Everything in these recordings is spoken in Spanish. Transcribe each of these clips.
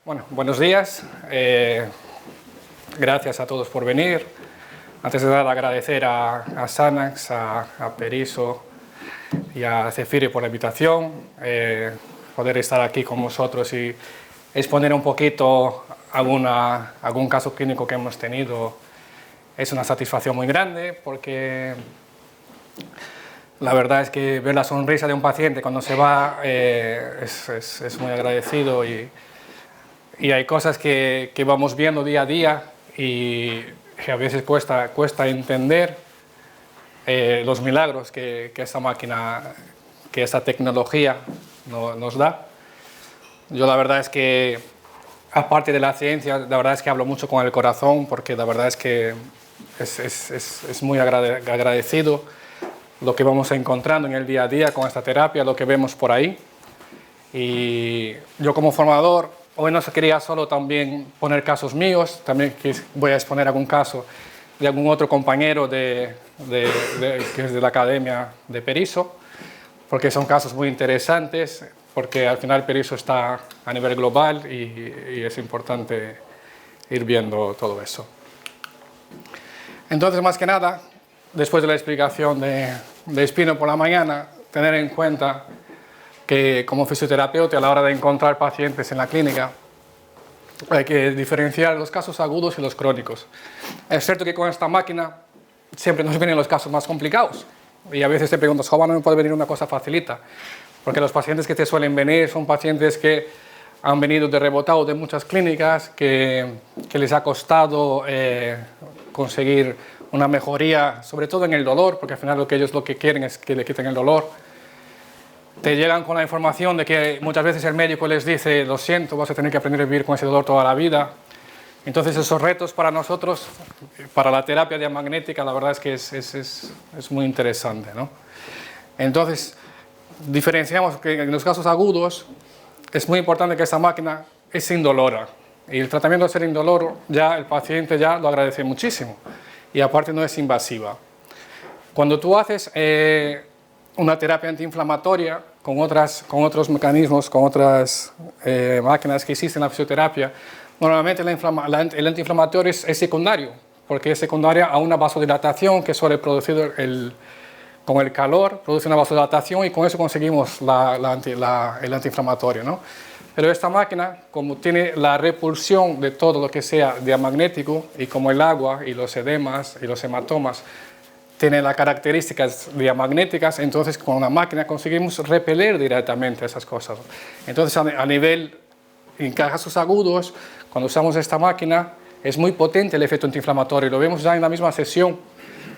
Bueno, buenos días. Gracias a todos por venir. Antes de nada, agradecer a Sanax, a Periso y a Cefiri por la invitación. Poder estar aquí con vosotros y exponer un poquito algún caso clínico que hemos tenido es una satisfacción muy grande, porque la verdad es que ver la sonrisa de un paciente cuando se va es muy agradecido, y hay cosas que vamos viendo día a día y a veces cuesta entender los milagros que esta máquina, que esta tecnología nos da. Yo la verdad es que, aparte de la ciencia, la verdad es que hablo mucho con el corazón, porque la verdad es que es muy agradecido lo que vamos encontrando en el día a día con esta terapia, lo que vemos por ahí. Y yo, como formador, hoy no quería solo también poner casos míos, también voy a exponer algún caso de algún otro compañero que es de la Academia de Periso, porque son casos muy interesantes, porque al final Periso está a nivel global y es importante ir viendo todo eso. Entonces, más que nada, después de la explicación de Espino por la mañana, tener en cuenta que como fisioterapeuta, a la hora de encontrar pacientes en la clínica, hay que diferenciar los casos agudos y los crónicos. Es cierto que con esta máquina siempre nos vienen los casos más complicados, y a veces te preguntas, ¿cómo no me puede venir una cosa facilita? Porque los pacientes que te suelen venir son pacientes que han venido de rebotado de muchas clínicas, que les ha costado conseguir una mejoría, sobre todo en el dolor, porque al final ellos lo que quieren es que le quiten el dolor. Te llegan con la información de que muchas veces el médico les dice, lo siento, vas a tener que aprender a vivir con ese dolor toda la vida. Entonces, esos retos para nosotros, para la terapia diamagnética, la verdad es que es muy interesante, ¿no? Entonces, diferenciamos que en los casos agudos es muy importante que esta máquina es indolora, y el tratamiento de ser indoloro, ya el paciente ya lo agradece muchísimo, y aparte no es invasiva. Cuando tú haces una terapia antiinflamatoria con otros mecanismos, con otras máquinas que existen en la fisioterapia, normalmente el antiinflamatorio es secundario, porque es secundaria a una vasodilatación que suele producir con el calor, produce una vasodilatación, y con eso conseguimos el antiinflamatorio, ¿no? Pero esta máquina, como tiene la repulsión de todo lo que sea diamagnético, y como el agua y los edemas y los hematomas tiene las características diamagnéticas, entonces con la máquina conseguimos repeler directamente esas cosas. Entonces, a nivel, en casos agudos, cuando usamos esta máquina, es muy potente el efecto antiinflamatorio, lo vemos ya en la misma sesión,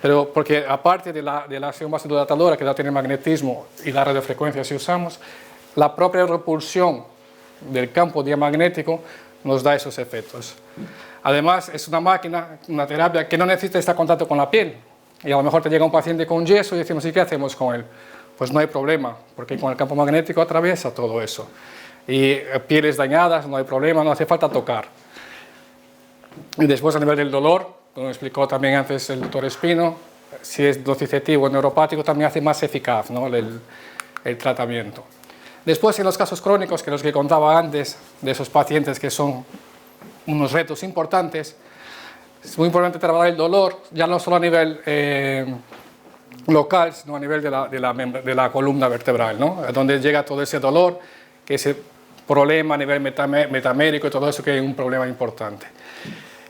pero porque aparte de la acción vasodilatadora que da tiene el magnetismo y la radiofrecuencia, si usamos, la propia repulsión del campo diamagnético nos da esos efectos. Además, es una máquina, una terapia que no necesita estar en contacto con la piel. Y a lo mejor te llega un paciente con yeso y decimos, ¿y qué hacemos con él? Pues no hay problema, porque con el campo magnético atraviesa todo eso. Y pieles dañadas, no hay problema, no hace falta tocar. Y después, a nivel del dolor, como explicó también antes el doctor Espino, si es docicetivo o neuropático, también hace más eficaz, ¿no?, el tratamiento. Después, en los casos crónicos, que los que contaba antes, de esos pacientes que son unos retos importantes, es muy importante trabajar el dolor, ya no solo a nivel local, sino a nivel de la columna vertebral, ¿no?, donde llega todo ese dolor, que ese problema a nivel metamérico y todo eso, que es un problema importante.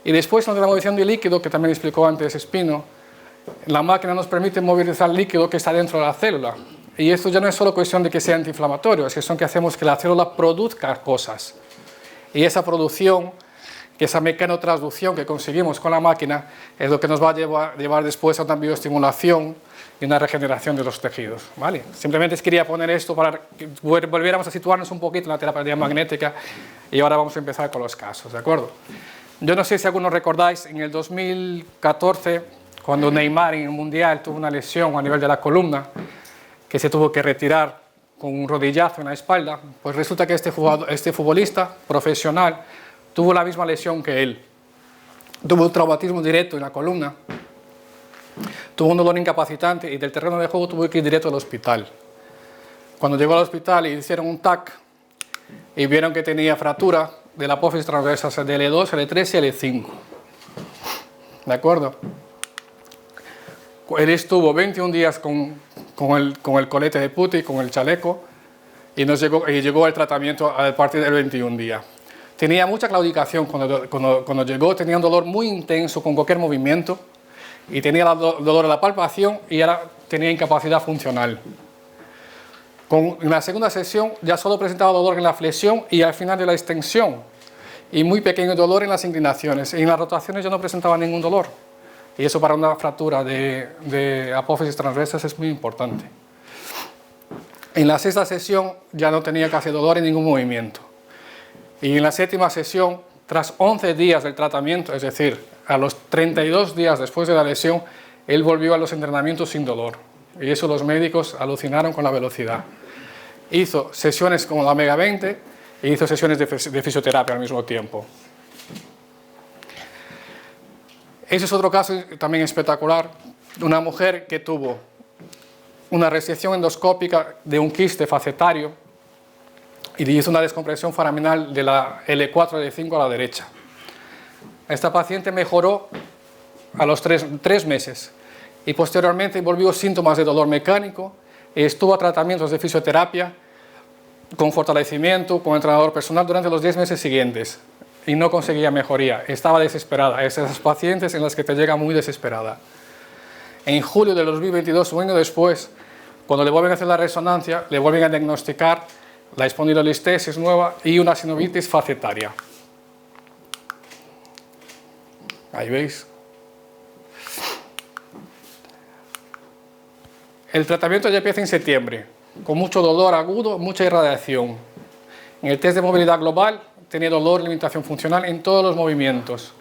Y después, de la movilización de líquido, que también explicó antes Espino, la máquina nos permite movilizar líquido que está dentro de la célula. Y esto ya no es solo cuestión de que sea antiinflamatorio, es que hacemos que la célula produzca cosas. Y esa producción, esa mecanotransducción que conseguimos con la máquina, es lo que nos va a llevar después a una bioestimulación y una regeneración de los tejidos, ¿vale? Simplemente quería poner esto para que volviéramos a situarnos un poquito en la terapia diamagnética, y ahora vamos a empezar con los casos, ¿de acuerdo? Yo no sé si algunos recordáis, en el 2014, cuando Neymar en el Mundial tuvo una lesión a nivel de la columna, que se tuvo que retirar con un rodillazo en la espalda, pues resulta que este futbolista profesional tuvo la misma lesión que él. Tuvo un traumatismo directo en la columna, tuvo un dolor incapacitante, y del terreno de juego tuvo que ir directo al hospital. Cuando llegó al hospital y hicieron un TAC y vieron que tenía fractura, de la apófisis transversa de L2, L3 y L5. ¿De acuerdo? Él estuvo 21 días con el colete de puty, con el chaleco, y llegó el tratamiento a partir del 21 día. Tenía mucha claudicación cuando llegó, tenía un dolor muy intenso con cualquier movimiento, y tenía dolor en la palpación y ahora tenía incapacidad funcional. En la segunda sesión ya solo presentaba dolor en la flexión y al final de la extensión, y muy pequeño dolor en las inclinaciones, y en las rotaciones ya no presentaba ningún dolor. Y eso para una fractura de apófisis transversas es muy importante. En la sexta sesión ya no tenía casi dolor en ningún movimiento. Y en la séptima sesión, tras 11 días del tratamiento, es decir, a los 32 días después de la lesión, él volvió a los entrenamientos sin dolor. Y eso los médicos alucinaron con la velocidad. Hizo sesiones como la Omega 20 e hizo sesiones de fisioterapia al mismo tiempo. Ese es otro caso también espectacular, de una mujer que tuvo una resección endoscópica de un quiste facetario y le hizo una descompresión foraminal de la L4 y L5 a la derecha. Esta paciente mejoró a los 3 meses y posteriormente volvió síntomas de dolor mecánico y estuvo a tratamientos de fisioterapia con fortalecimiento, con entrenador personal durante los 10 meses siguientes. Y no conseguía mejoría, estaba desesperada. Es esas pacientes en las que te llega muy desesperada. En julio de 2022, un año después, cuando le vuelven a hacer la resonancia, le vuelven a diagnosticar la espondilolistesis nueva y una sinovitis facetaria. Ahí veis. El tratamiento ya empieza en septiembre, con mucho dolor agudo, mucha irradiación. En el test de movilidad global, tenía dolor y limitación funcional en todos los movimientos.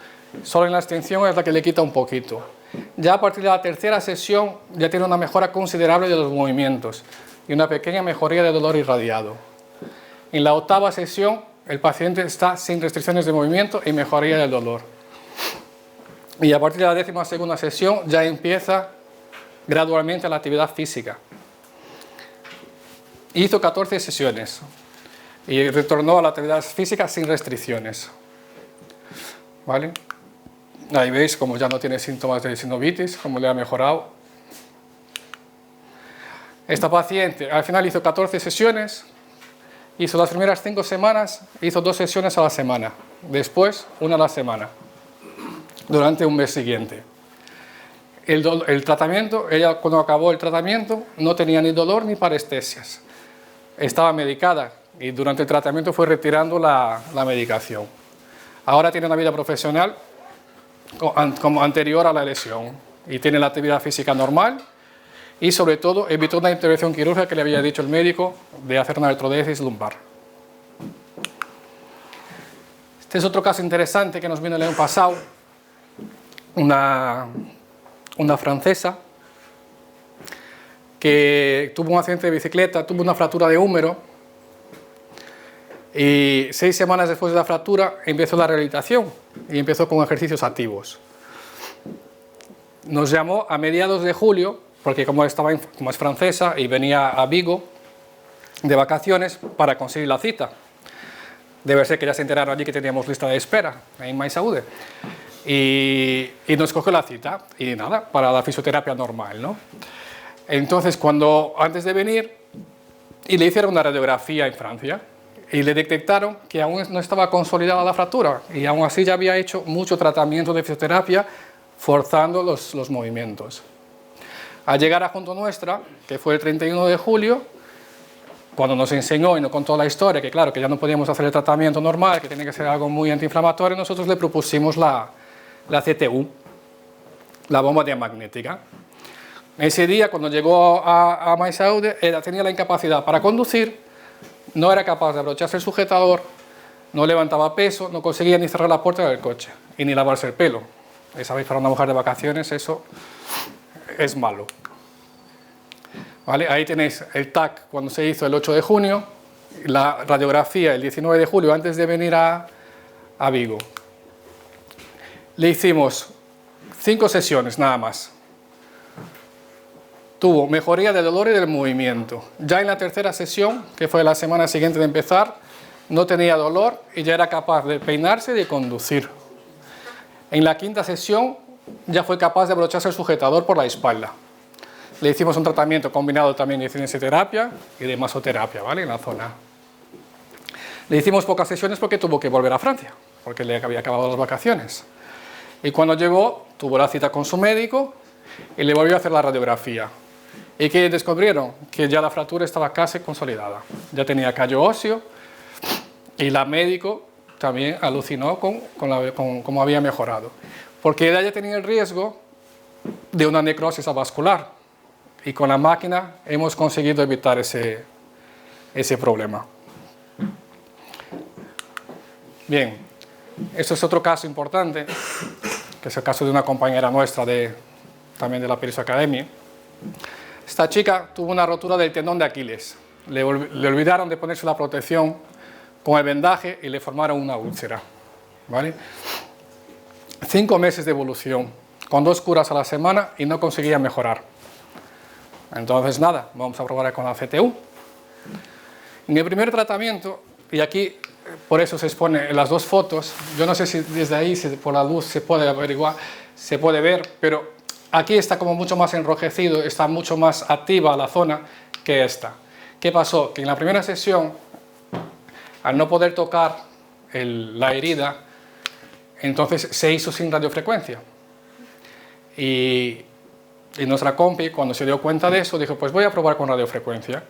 Solo en la extensión es la que le quita un poquito. Ya a partir de la tercera sesión ya tiene una mejora considerable de los movimientos y una pequeña mejoría de dolor irradiado. En la octava sesión el paciente está sin restricciones de movimiento y mejoría del dolor. Y a partir de la 12ª sesión ya empieza gradualmente la actividad física. Hizo 14 sesiones. Y retornó a la actividad física sin restricciones. ¿Vale? Ahí veis como ya no tiene síntomas de sinovitis, como le ha mejorado. Esta paciente al final hizo 14 sesiones, hizo las primeras 5 semanas, hizo 2 sesiones a la semana, después 1 a la semana, durante un mes siguiente. El tratamiento, ella cuando acabó el tratamiento no tenía ni dolor ni parestesias, estaba medicada. Y durante el tratamiento fue retirando la medicación. Ahora tiene una vida profesional como anterior a la lesión y tiene la actividad física normal y sobre todo evitó una intervención quirúrgica que le había dicho el médico de hacer una artrodesis lumbar. Este es otro caso interesante que nos vino el año pasado. Una francesa que tuvo un accidente de bicicleta, tuvo una fractura de húmero. Y 6 semanas después de la fractura empezó la rehabilitación y empezó con ejercicios activos. Nos llamó a mediados de julio, porque como es francesa y venía a Vigo de vacaciones para conseguir la cita. Debe ser que ya se enteraron allí que teníamos lista de espera en MySaude. Y nos cogió la cita y nada, para la fisioterapia normal, ¿no? Entonces, antes de venir, y le hicieron una radiografía en Francia, y le detectaron que aún no estaba consolidada la fractura y aún así ya había hecho mucho tratamiento de fisioterapia forzando los movimientos. Al llegar a Junto Nuestra, que fue el 31 de julio, cuando nos enseñó y nos contó la historia, que claro, que ya no podíamos hacer el tratamiento normal, que tenía que ser algo muy antiinflamatorio, nosotros le propusimos la CTU, la bomba diamagnética. Ese día, cuando llegó a MySaude, ella tenía la incapacidad para conducir, no era capaz de abrocharse el sujetador, no levantaba peso, no conseguía ni cerrar la puerta del coche y ni lavarse el pelo. Y sabéis, para una mujer de vacaciones eso es malo. ¿Vale? Ahí tenéis el TAC cuando se hizo el 8 de junio, la radiografía el 19 de julio antes de venir a Vigo. Le hicimos 5 sesiones nada más. Tuvo mejoría del dolor y del movimiento. Ya en la tercera sesión, que fue la semana siguiente de empezar, no tenía dolor y ya era capaz de peinarse y de conducir. En la quinta sesión ya fue capaz de abrocharse el sujetador por la espalda. Le hicimos un tratamiento combinado también de cinesioterapia y de masoterapia, ¿vale? En la zona. Le hicimos pocas sesiones porque tuvo que volver a Francia, porque le había acabado las vacaciones. Y cuando llegó, tuvo la cita con su médico y le volvió a hacer la radiografía. ¿Y qué descubrieron? Que ya la fractura estaba casi consolidada. Ya tenía callo óseo y la médico también alucinó con cómo había mejorado. Porque ella ya tenía el riesgo de una necrosis avascular. Y con la máquina hemos conseguido evitar ese problema. Bien, esto es otro caso importante, que es el caso de una compañera nuestra también de la Peris Academy. Esta chica tuvo una rotura del tendón de Aquiles. Le olvidaron de ponerse la protección con el vendaje y le formaron una úlcera, ¿vale? 5 meses de evolución, con 2 curas a la semana y no conseguía mejorar. Entonces nada, vamos a probar con la CTU. En el primer tratamiento, y aquí por eso se expone en las 2 fotos, yo no sé si desde ahí por la luz se puede averiguar, se puede ver, pero aquí está como mucho más enrojecido, está mucho más activa la zona que esta. ¿Qué pasó? Que en la primera sesión, al no poder tocar la herida, entonces se hizo sin radiofrecuencia. Y nuestra compi, cuando se dio cuenta de eso, dijo, pues voy a probar con radiofrecuencia.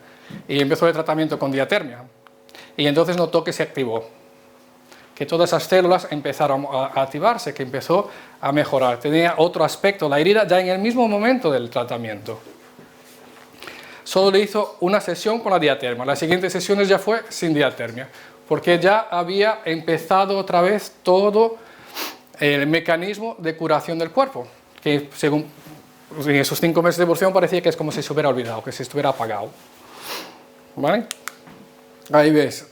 Y empezó el tratamiento con diatermia. Y entonces notó que se activó, que todas esas células empezaron a activarse, que empezó a mejorar. Tenía otro aspecto la herida ya en el mismo momento del tratamiento. Solo le hizo una sesión con la diatermia. Las siguientes sesiones ya fue sin diatermia, porque ya había empezado otra vez todo el mecanismo de curación del cuerpo, que según en esos 5 meses de evolución parecía que es como si se hubiera olvidado, que se estuviera apagado. ¿Vale? Ahí ves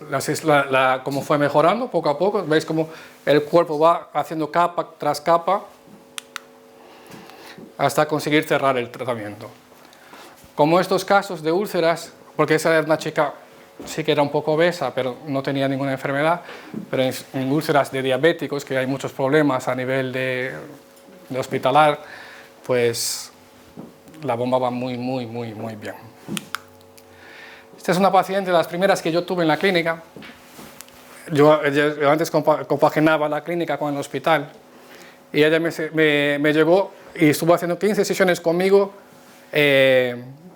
cómo fue mejorando poco a poco. Veis cómo el cuerpo va haciendo capa tras capa hasta conseguir cerrar el tratamiento. Como estos casos de úlceras, porque esa era una chica, sí que era un poco obesa, pero no tenía ninguna enfermedad, pero en úlceras de diabéticos, que hay muchos problemas a nivel de hospitalar, pues la bomba va muy bien. Esta es una paciente de las primeras que yo tuve en la clínica. Yo antes compaginaba la clínica con el hospital y ella me llegó y estuvo haciendo 15 sesiones conmigo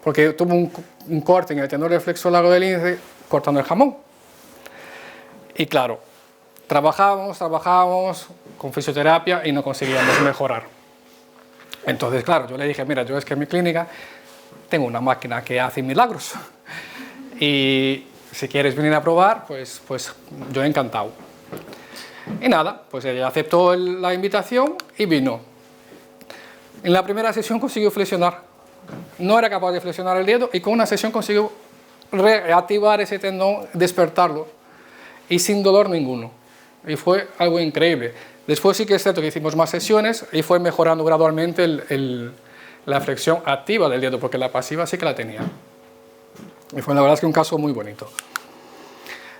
porque tuvo un corte en el tendón del flexo largo del índice cortando el jamón. Y claro, trabajábamos con fisioterapia y no conseguíamos mejorar. Entonces, claro, yo le dije, mira, yo es que en mi clínica tengo una máquina que hace milagros. Y si quieres venir a probar, pues yo encantado. Y nada, pues ella aceptó la invitación y vino. En la primera sesión consiguió flexionar. No era capaz de flexionar el dedo y con una sesión consiguió reactivar ese tendón, despertarlo y sin dolor ninguno. Y fue algo increíble. Después sí que es cierto que hicimos más sesiones y fue mejorando gradualmente la flexión activa del dedo, porque la pasiva sí que la tenía. Y fue la verdad es que un caso muy bonito.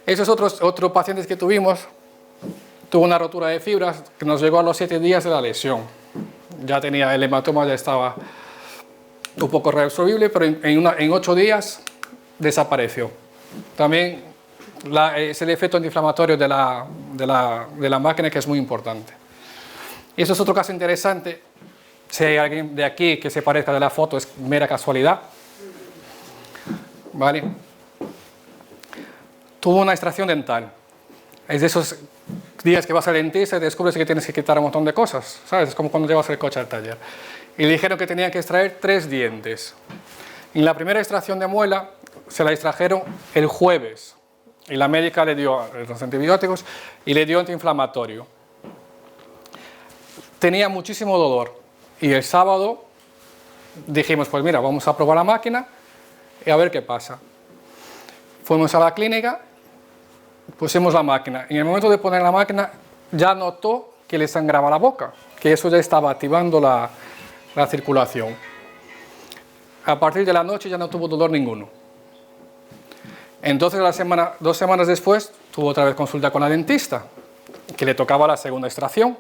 Esos otros pacientes que tuvimos, tuvo una rotura de fibras que nos llegó a los 7 días de la lesión. Ya tenía el hematoma, ya estaba un poco reabsorbible, pero en 8 días desapareció. También es el efecto antiinflamatorio de la máquina, que es muy importante. Y eso es otro caso interesante. Si hay alguien de aquí que se parezca de la foto, es mera casualidad. ¿Vale? Tuvo una extracción dental. Es de esos días que vas al dentista y descubres que tienes que quitar un montón de cosas, ¿sabes? Es como cuando llevas el coche al taller. Y le dijeron que tenían que extraer 3 dientes. En la primera extracción de muela se la extrajeron el jueves y la médica le dio los antibióticos y le dio antiinflamatorio. Tenía muchísimo dolor y el sábado dijimos, pues mira, vamos a probar la máquina y a ver qué pasa. Fuimos a la clínica, pusimos la máquina. En el momento de poner la máquina ya notó que le sangraba la boca, que eso ya estaba activando la circulación. A partir de la noche ya no tuvo dolor ninguno. Entonces 2 semanas después tuvo otra vez consulta con la dentista, que le tocaba la segunda extracción,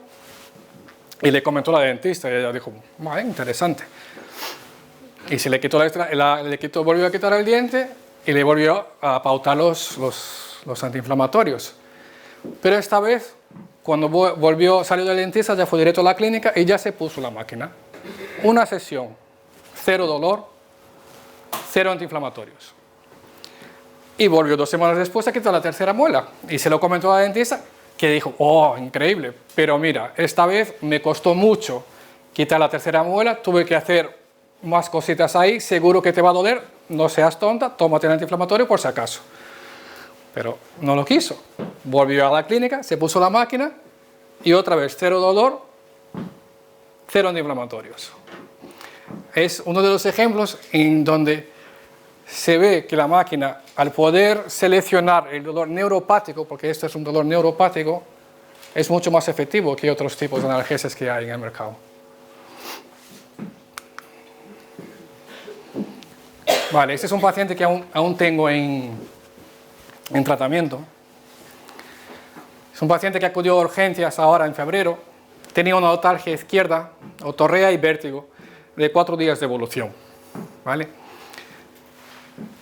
y le comentó a la dentista, y ella dijo, vale, interesante. Y se le quitó, volvió a quitar el diente, y le volvió a pautar los antiinflamatorios. Pero esta vez, cuando salió del dentista, ya fue directo a la clínica y ya se puso la máquina. Una sesión, 0 dolor, 0 antiinflamatorios. Y volvió 2 semanas después a quitar la tercera muela. Y se lo comentó a la dentista, que dijo, oh, increíble, pero mira, esta vez me costó mucho quitar la tercera muela, tuve que hacer más cositas ahí, seguro que te va a doler, no seas tonta, tómate el antiinflamatorio por si acaso. Pero no lo quiso. Volvió a la clínica, se puso la máquina y otra vez 0 dolor, 0 antiinflamatorios. Es uno de los ejemplos en donde se ve que la máquina, al poder seleccionar el dolor neuropático, porque este es un dolor neuropático, es mucho más efectivo que otros tipos de analgésicos que hay en el mercado. Vale, este es un paciente que aún tengo en tratamiento. Es un paciente que acudió a urgencias ahora en febrero. Tenía una otalgia izquierda, otorrea y vértigo, de 4 días de evolución. ¿Vale?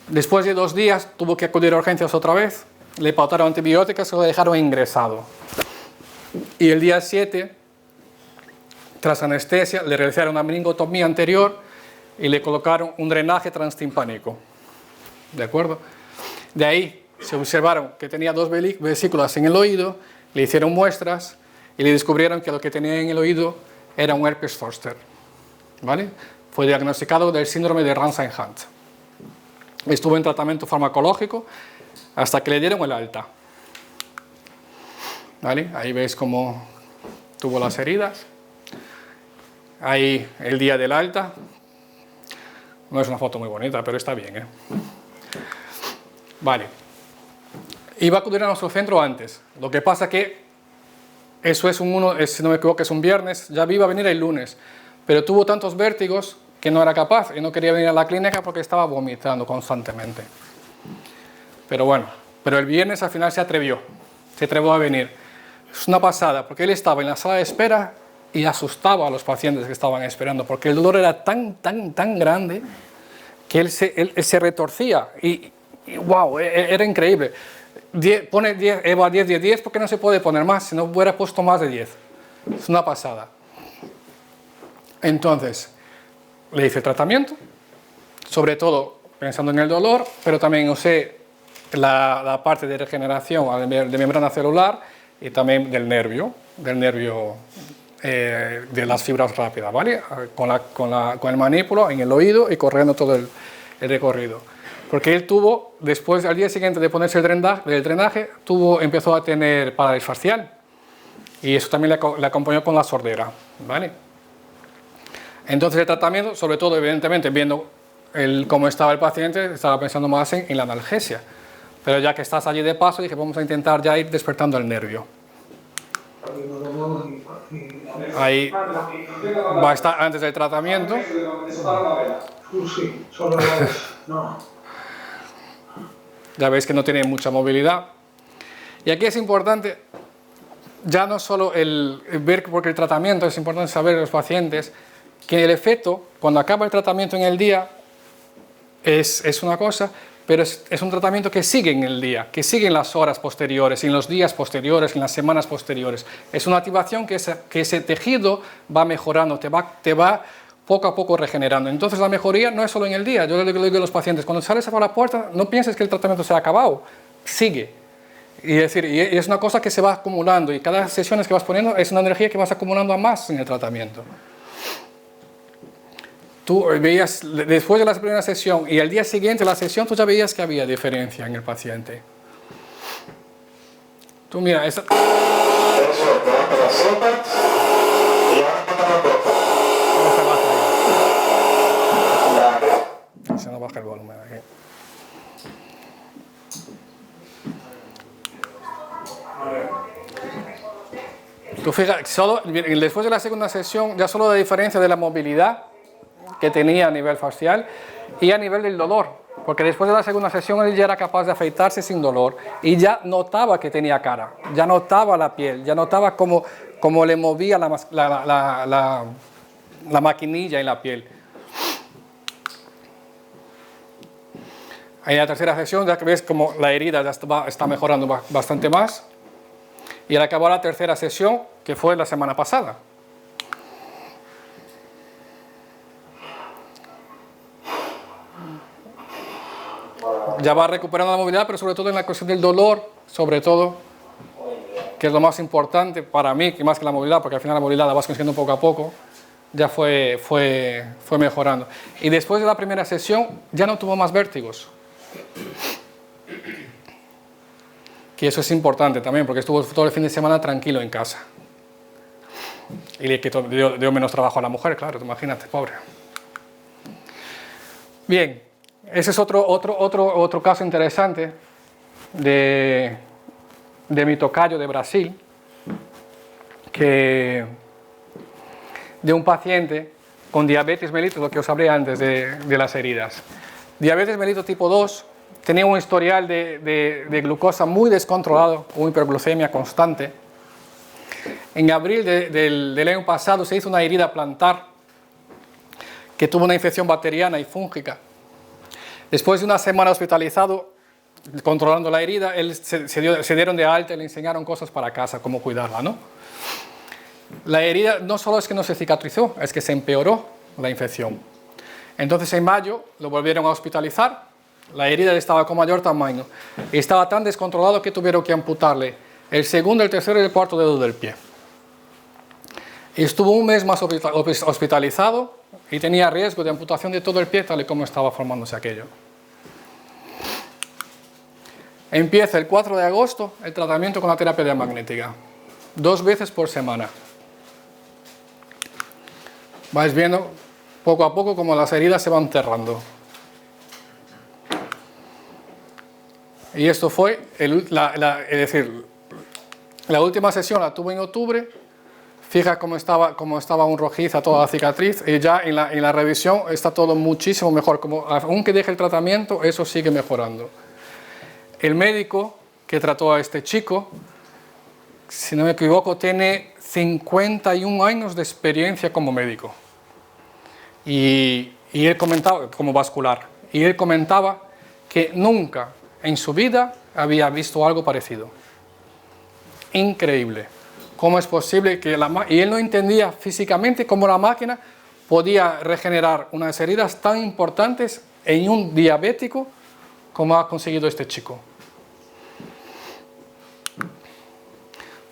Después de 2 días tuvo que acudir a urgencias otra vez. Le pautaron antibióticos y lo dejaron ingresado. Y el día 7, tras anestesia, le realizaron una meningotomía anterior y le colocaron un drenaje transtimpánico. ¿De acuerdo? De ahí se observaron que tenía 2 vesículas en el oído, le hicieron muestras y le descubrieron que lo que tenía en el oído era un herpes zoster. ¿Vale? Fue diagnosticado del síndrome de Ramsay-Hunt. Estuvo en tratamiento farmacológico hasta que le dieron el alta. ¿Vale? Ahí veis cómo tuvo las heridas. Ahí el día del alta. No es una foto muy bonita, pero está bien, ¿eh? Vale. Iba a acudir a nuestro centro antes. Lo que pasa que eso es si no me equivoco, es un viernes. Ya iba a venir el lunes. Pero tuvo tantos vértigos que no era capaz y no quería venir a la clínica porque estaba vomitando constantemente. Pero bueno, pero el viernes al final se atrevió a venir. Es una pasada, porque él estaba en la sala de espera y asustaba a los pacientes que estaban esperando, porque el dolor era tan grande que él se retorcía y wow, era increíble. Pone 10, Eva 10 de 10 porque no se puede poner más, si no hubiera puesto más de 10. Es una pasada. Entonces, le hice tratamiento, sobre todo pensando en el dolor, pero también usé la parte de regeneración de membrana celular y también del nervio de las fibras rápidas, ¿vale? Con el manípulo en el oído y corriendo todo el recorrido. Porque él tuvo, después al día siguiente de ponerse el drenaje, empezó a tener parálisis facial y eso también le acompañó con la sordera, ¿vale? Entonces el tratamiento, sobre todo evidentemente viendo cómo estaba el paciente, estaba pensando más en la analgesia. Pero ya que estás allí de paso, dije, vamos a intentar ya ir despertando el nervio. Ahí va a estar antes del tratamiento. Ya veis que no tiene mucha movilidad. Y aquí es importante, ya no solo el ver, porque el tratamiento es importante saber en los pacientes, que el efecto, cuando acaba el tratamiento en el día, es una cosa, pero es un tratamiento que sigue en el día, que sigue en las horas posteriores, en los días posteriores, en las semanas posteriores. Es una activación que ese tejido va mejorando, te va poco a poco regenerando. Entonces la mejoría no es solo en el día. Yo le digo a los pacientes, cuando sales por la puerta, no pienses que el tratamiento se ha acabado, sigue. Y es una cosa que se va acumulando y cada sesión que vas poniendo es una energía que vas acumulando a más en el tratamiento. Tú veías, después de la primera sesión y al día siguiente de la sesión, tú ya veías que había diferencia en el paciente. Tú mira, esa... Se nos baja el volumen aquí. Tú fijas, después de la segunda sesión, ya solo la diferencia de la movilidad que tenía a nivel facial y a nivel del dolor. porque después de la segunda sesión él ya era capaz de afeitarse sin dolor y ya notaba que tenía cara, ya notaba la piel, ya notaba cómo le movía la maquinilla en la piel. En la tercera sesión ya que ves como la herida ya está mejorando bastante más. Y al acabar la tercera sesión, que fue la semana pasada. Ya va recuperando la movilidad, pero sobre todo en la cuestión del dolor, sobre todo, que es lo más importante para mí, que más que la movilidad, porque al final la movilidad la vas consiguiendo poco a poco, ya fue mejorando. Y después de la primera sesión ya no tuvo más vértigos. Que eso es importante también, porque estuvo todo el fin de semana tranquilo en casa. Y le dio menos trabajo a la mujer, claro, imagínate, pobre. Bien, ese es otro caso interesante de mi tocayo de Brasil, de un paciente con diabetes mellitus, lo que os hablé antes de las heridas. Diabetes mellitus tipo 2, tenía un historial de glucosa muy descontrolado, una hiperglucemia constante. En abril del año pasado se hizo una herida plantar que tuvo una infección bacteriana y fúngica. Después de una semana hospitalizado, controlando la herida, se dieron de alta y le enseñaron cosas para casa, cómo cuidarla, ¿no? La herida no solo es que no se cicatrizó, es que se empeoró la infección. Entonces en mayo lo volvieron a hospitalizar, la herida estaba con mayor tamaño y estaba tan descontrolado que tuvieron que amputarle el segundo, el tercero y el cuarto dedo del pie. Y estuvo un mes más hospitalizado y tenía riesgo de amputación de todo el pie tal y como estaba formándose aquello. Empieza el 4 de agosto el tratamiento con la terapia diamagnética, 2 veces por semana. Vais viendo poco a poco cómo las heridas se van cerrando. Y esto fue, es decir, la última sesión la tuve en octubre. Fija cómo estaba un rojiza toda la cicatriz y ya en la revisión está todo muchísimo mejor. Aunque deje el tratamiento, eso sigue mejorando. El médico que trató a este chico, si no me equivoco, tiene 51 años de experiencia como médico. Y él comentaba, como vascular, y él comentaba que nunca en su vida había visto algo parecido. Increíble. ¿Cómo es posible que y él no entendía físicamente cómo la máquina podía regenerar unas heridas tan importantes en un diabético como ha conseguido este chico?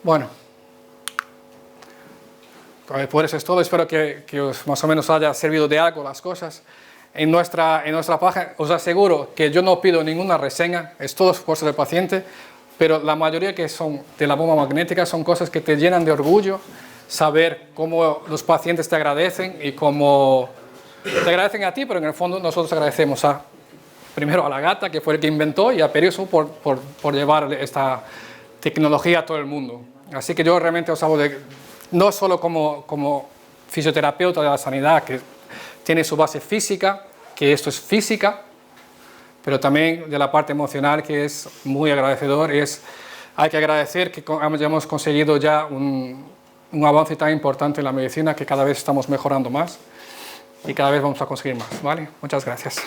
Bueno, por eso es todo. Espero que os más o menos haya servido de algo las cosas. En nuestra página os aseguro que yo no pido ninguna reseña, es todo esfuerzo del paciente, pero la mayoría que son de la bomba magnética son cosas que te llenan de orgullo, saber cómo los pacientes te agradecen y cómo te agradecen a ti, pero en el fondo nosotros agradecemos primero a la gata, que fue el que inventó, y a Periuso por llevar esta tecnología a todo el mundo. Así que yo realmente os hablo no solo como fisioterapeuta de la sanidad, que tiene su base física, que esto es física, pero también de la parte emocional, que es muy agradecedor. Hay que agradecer que hayamos conseguido ya un avance tan importante en la medicina, que cada vez estamos mejorando más y cada vez vamos a conseguir más, ¿vale? Muchas gracias.